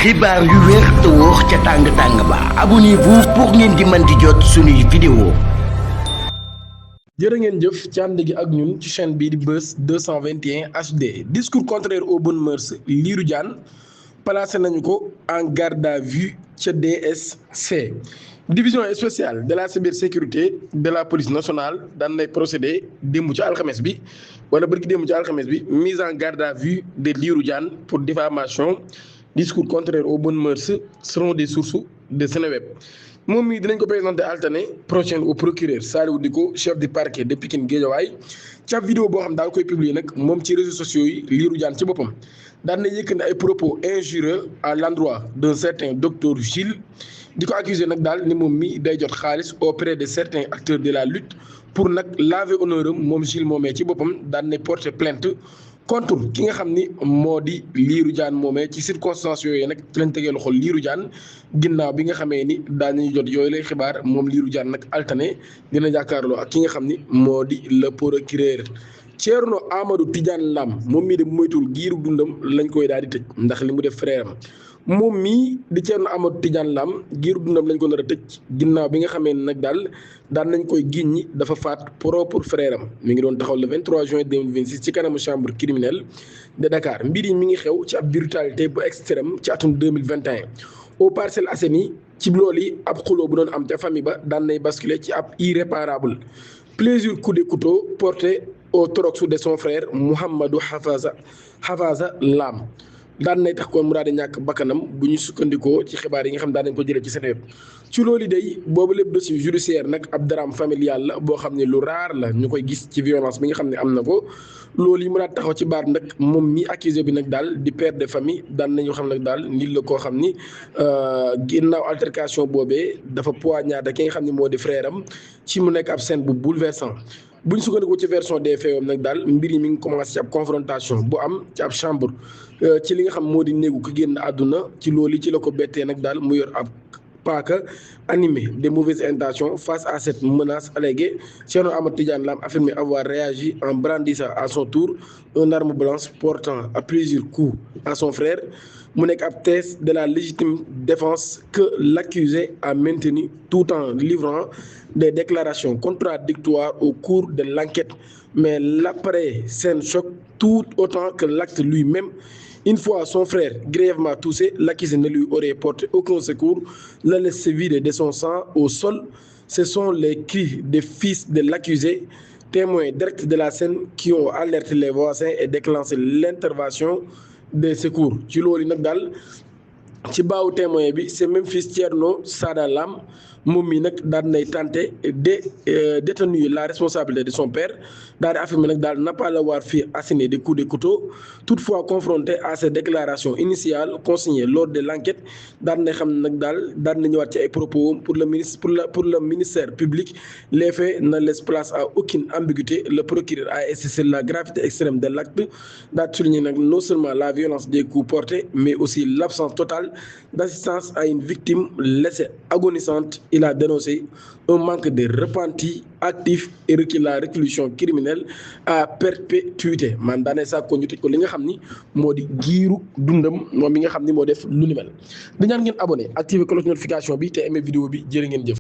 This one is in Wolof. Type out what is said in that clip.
xibaar yu wér te wóor ca tàng ba abonnez-vous pour ngeen di mën di jot suñuy vidéo. jërë ngeen jëf ci ànd gi ak ñun ci chaîne bii di Buzz 221 HD discours contraire aux bonnes mœurs Lirou Diane placé nañu ko en garde à vue ca DSC division spéciale de la cybersécurité de la police nationale daan nay procédé démb ci alxames bi wala bërki démb ci alxames bi mise en garde à vue de Lirou Diane pour diffamation discours contraire aux bonnes mœurs selon des sources de Seneweb. moom mii dinañ ko présenté alternée prochaine au procureur Saliou Dicko chef du parquet de Pikine Guédiawaye ci ab vidéo boo xam daal koy publier nag moom ci réseaux sociaux yi Lirou Diane ci boppam daan na yëkkandi ay propos injurieux à l'endroit d'un certain docteur Gilles di ko accusé nag daal ni moom mi day jot xaalis auprès de certains acteurs de la lutte pour nag laver honneur am moom Gilles moomee ci boppam daan na porter plainte contre ki nga xam ni moo di Lirou Diane moomee ci circonstances yooyu nag ci lañ tegee loxo Lirou Diane ginnaaw bi nga xamee ni daañu jot yooyu lay xibaar moom Lirou Diane nag altane dina jàkkaarloo ak ki nga xam ni moo di le procureur Thierno Amadou Tidiane Lam moom mii de moytul giiru dundam lañ koy daal di tëj ndax li mu def frère am moom mii di Thierno Amadou Tidiane Lam giiru dundam lañ ko nar a tëj ginnaaw bi nga xamee ne nag daal daan nañ koy giñ ñi dafa faat propre frère am mi ngi doon taxaw le 23 juin 2026 ci kanamu chambre criminelle de Dakar mbir yi mi ngi xew ci ab brutalité bu extrême ci atum 2021 au Parcelles Assainies ci loolu yi ab xuloo bu doon am ca famille ba daan nay basculer ci ab irréparable plusieurs coups de couteau portés au thorax de son frère Mouhamadou Hafaza Lam daan nay tax kon mu daal di ñàkk bakkanam bu ñu sukkandikoo ci xibaar yi nga xam daan nañ ko jëlee ci Seneweb ci loolu day boobu lépp dossier judiciaire nag ab drame familial la boo xam ne lu raar la ñu koy gis ci violence bi nga xam ne am na ko loolu yi mu daal taxaw ci baar nag moom mi accusé bi nag daal di père de famille daan nañu xam nag daal nit la koo xam ni ginnaaw altercation boobee dafa poignardé ki nga xam ne moo di frère am ci mu nekk ab scène bu bouleversant bu ñu sukkandikoo ci version des faits nag daal mbir yi mi ngi commencé ci ab confrontation bu am ci ab chambre ci li nga xam moo di néegu ko génn àdduna ci loolu ci la ko bettee nag daal mu yor ab paaka animé de mauvaises intentions face à cette menace alléguée. Thierno Amadou Tidiane Lam affirmé avoir réagi en brandissant à son tour une arme blanche portant à plusieurs coups à son frère mu nekk ab thèse de la légitime défense que l'accusé a maintenu tout en livrant des déclarations contradictoires au cours de l'enquête, mais l'après-scène choque tout autant que l'acte lui-même. Une fois son frère grièvement touché, l'accusé ne lui aurait porté aucun secours, le laisse se vider de son sang au sol. Ce sont les cris des fils de l'accusé, témoins directs de la scène, qui ont alerté les voisins et déclenché l'intervention des secours. ci loolu nag daal ci baawu témoin bi c'est même fils Thierno Sada Lam moom mi nag daal nay tenté détenir la responsabilité de son père daal di affirmer nag daal n'a pas l'avoir fait asséner des coups de couteau. Toutefois confronté à ces déclarations initiales consignées lors de l'enquête daal na xam nag daal na ñëwaat ci ay propos pour le ministère public. Les faits ne laissent place à aucune ambiguïté. Le procureur a insisté sur la gravité extrême de l'acte, daal souligné nag non seulement la violence des coups portés mais aussi l'absence totale d'assistance à une victime laissée agonisante. Il a dénoncé un manque de repenti actif et requis la réclusion criminelle à perpétuité man daanee saa ko ñu tëj ko li nga xam ni moo di giiru dundam moom mi nga xam ni moo def lu ni mel di ñaan ngeen abonné activer cloche notification bi te aimé vidéo bi jërë ngeen jëf.